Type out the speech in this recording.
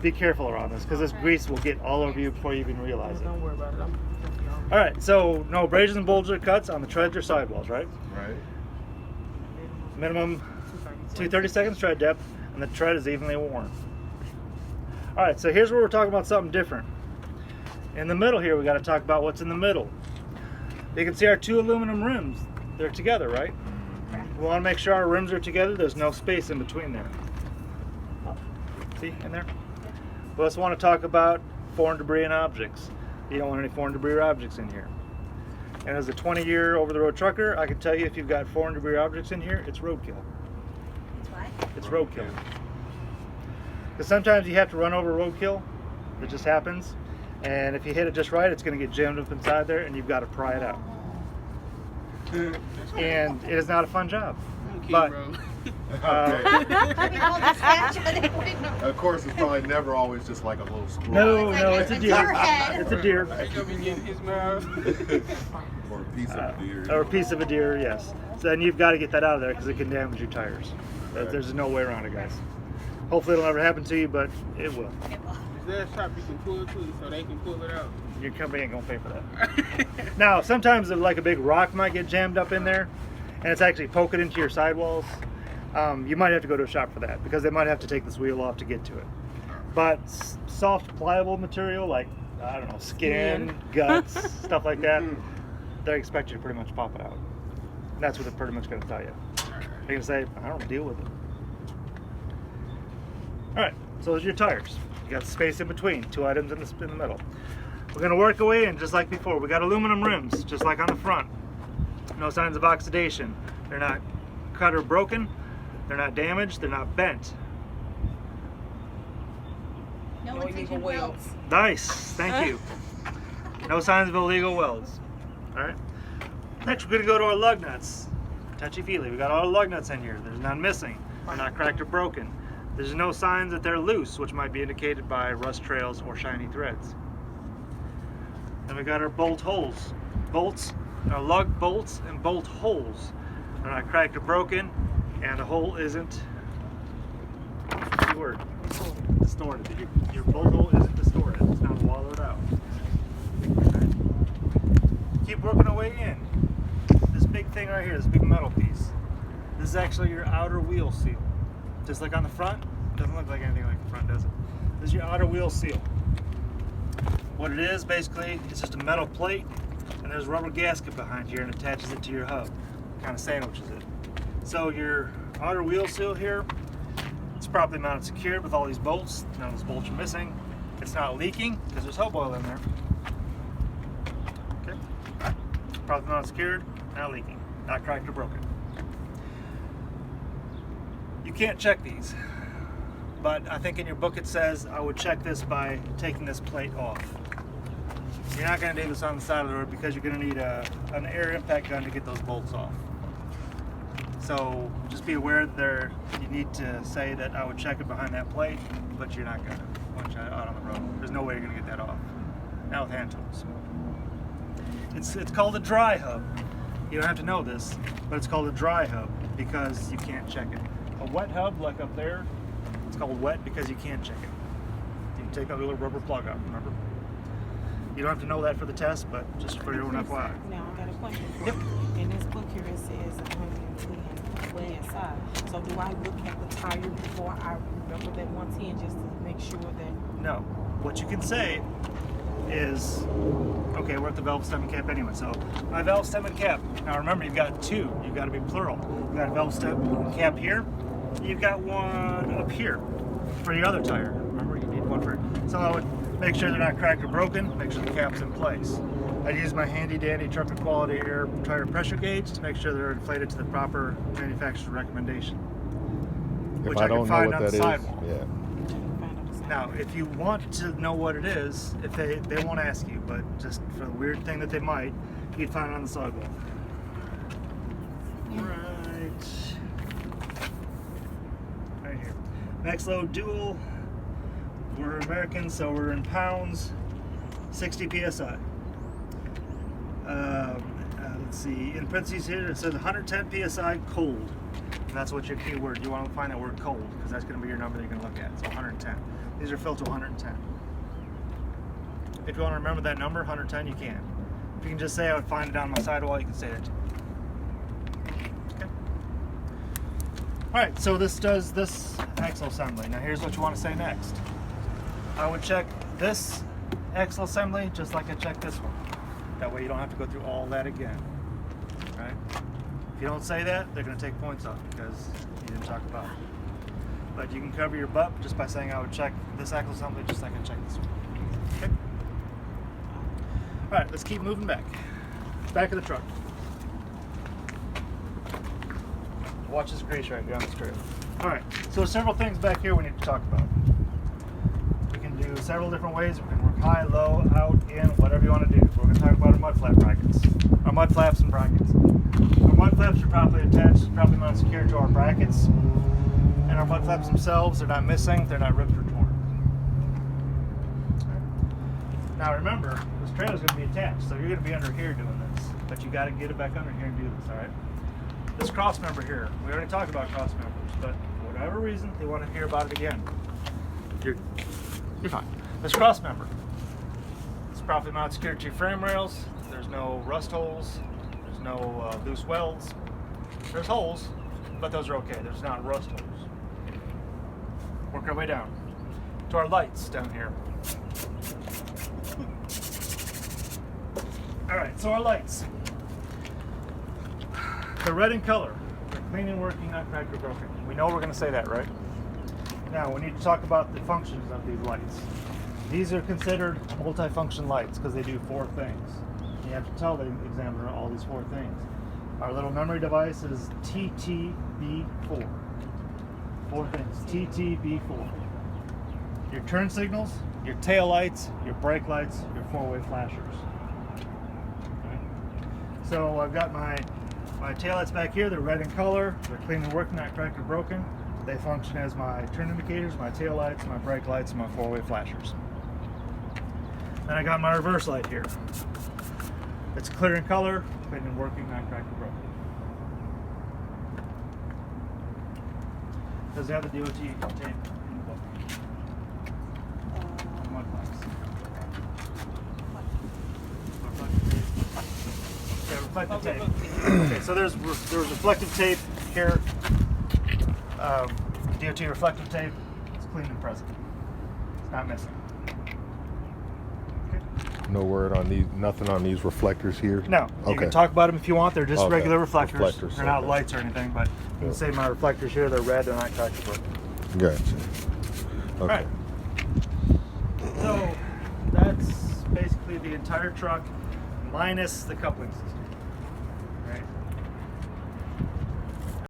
be careful around this because this grease will get all over you before you even realize it. Don't worry about it. All right, so no abrasions and bulges or cuts on the treads or sidewalls, right? Right. Minimum 230 seconds tread depth, and the tread is evenly worn. All right, so here's where we're talking about something different. In the middle here, we got to talk about what's in the middle. You can see our two aluminum rims. They're together, right? We want to make sure our rims are together. There's no space in between there. See in there? We also want to talk about foreign debris and objects. You don't want any foreign debris or objects in here. And as a 20-year over-the-road trucker, I can tell you if you've got foreign debris or objects in here, it's roadkill. It's what? It's roadkill. Because sometimes you have to run over roadkill. It just happens. And if you hit it just right, it's going to get jammed up inside there, and you've got to pry it out. And it is not a fun job. But of course, it's probably never always just like a little squirrel. no, it's a deer. It's a deer. He's gonna be getting his mouth. Or a piece of a deer. Or a piece of a deer, yes. So then you've got to get that out of there because it can damage your tires. There's no way around it, guys. Hopefully it'll never happen to you, but it will. Is there a shop you can pull it to so they can pull it out? Your company ain't gonna pay for that. Now, sometimes like a big rock might get jammed up in there, and it's actually poking into your sidewalls. You might have to go to a shop for that because they might have to take this wheel off to get to it. But soft, pliable material like, I don't know, skin, guts, stuff like that, they expect you to pretty much pop it out. And that's what they're pretty much going to tell you. They're going to say, I don't deal with it. All right, so those are your tires. You got the space in between, two items in the middle. We're going to work away in just like before. We got aluminum rims, just like on the front. No signs of oxidation. They're not cut or broken. They're not damaged. They're not bent. No incision welds. Nice, thank you. No signs of illegal welds. All right. Next, we're going to go to our lug nuts. Touchy-feely. We got all our lug nuts in here. There's none missing. They're not cracked or broken. There's no signs that they're loose, which might be indicated by rust trails or shiny threads. Then we got our bolt holes. Bolts, our lug bolts and bolt holes. They're not cracked or broken, and the hole isn't, what's the word? Distorted. Your bolt hole isn't distorted. It's not wallowed out. Okay. Keep working our way in. This big thing right here, this big metal piece. This is actually your outer wheel seal. Just like on the front, doesn't look like anything like the front, does it? This is your outer wheel seal. What it is, basically, it's just a metal plate, and there's a rubber gasket behind here and attaches it to your hub. Kind of sandwiches it. So your outer wheel seal here, it's properly mounted secured with all these bolts. None of those bolts are missing. It's not leaking because there's hub oil in there. Okay. Properly mounted secured, not leaking, not cracked or broken. You can't check these, but I think in your book it says I would check this by taking this plate off. You're not going to do this on the side of the road because you're going to need an air impact gun to get those bolts off. So just be aware that you need to say that I would check it behind that plate, but you're not going to once you're out on the road. There's no way you're going to get that off. Now with hand tools. It's called a dry hub. You don't have to know this, but it's called a dry hub because you can't check it. A wet hub, like up there, it's called wet because you can't check it. You can take that little rubber plug out, remember? You don't have to know that for the test, but just for your own FYI. Now, I got a question for Yep. you. In this book here, it says 110 way inside. So do I look at the tire before I remember that 110 just to make sure that... No. What you can say is, okay, we're at the valve stem and cap anyway, so my valve stem and cap. Now remember, you've got two. You've got to be plural. You've got a valve stem and cap here. You've got one up here for your other tire. Remember, you need one for... So I would make sure they're not cracked or broken. Make sure the cap's in place. I use my handy dandy trucker quality air tire pressure gauge to make sure they're inflated to the proper manufacturer's recommendation, which I can find on the sidewall. Yeah. Now, if you want to know what it is, if they won't ask you, but just for the weird thing that they might, you'd find it on the sidewall. Right here. Max load dual. We're American, so we're in pounds. 60 psi. Let's see. In parentheses here, it says 110 psi cold. And that's what your key word. You want to find that word cold because that's going to be your number that you're going to look at. So 110. These are filled to 110. If you want to remember that number, 110, you can. If you can just say I would find it on my sidewall, you can say that too. Okay. All right, so this does this axle assembly. Now here's what you want to say next. I would check this axle assembly just like I checked this one. That way you don't have to go through all that again. All right? If you don't say that, they're going to take points off because you didn't talk about it. But you can cover your butt just by saying I would check this axle assembly just like I checked this one. Okay? All right, let's keep moving back. Back of the truck. Watch this grease right down this trailer. All right, so there's several things back here we need to talk about. We can do several different ways. We can work high, low, out, in, whatever you want to do. We're going to talk about our mud flap brackets, our mud flaps and brackets. Our mud flaps are properly attached, properly mounted secure to our brackets, and our mud flaps themselves, they're not missing, they're not ripped or torn. Now remember, this trailer is going to be attached, so you're going to be under here doing this, but you got to get it back under here and do this, all right? This cross member here, we already talked about cross members, but for whatever reason, they want to hear about it again. You're fine. This cross member, it's properly mounted secure to your frame rails. There's no rust holes. There's no loose welds. There's holes, but those are okay. There's not rust holes. Work our way down to our lights down here. All right, so our lights. They're red in color. They're clean and working, not cracked or broken. We know we're going to say that, right? Now, we need to talk about the functions of these lights. These are considered multi-function lights because they do 4 things. You have to tell the examiner all these 4 things. Our little memory device is TTB4. 4 things. TTB4. Your turn signals, your tail lights, your brake lights, your 4-way flashers. Okay. So I've got my tail lights back here. They're red in color. They're clean and working, not cracked or broken. They function as my turn indicators, my tail lights, my brake lights, and my 4-way flashers. Then I got my reverse light here. It's clear in color, clean and working, not cracked or broken. Does it have the DOT tape in the book? Mud flaps. Yeah, reflective tape. Okay, so there's reflective tape here. DOT reflective tape. It's clean and present. It's not missing. Okay. No word on these, nothing on these reflectors here? No. You Okay. can talk about them if you want. They're just regular reflectors. Reflectors, They're not okay. lights or anything, but you can say my reflectors here, they're red, they're not cracked or broken. Gotcha. Okay. All right. So that's basically the entire truck minus the coupling system.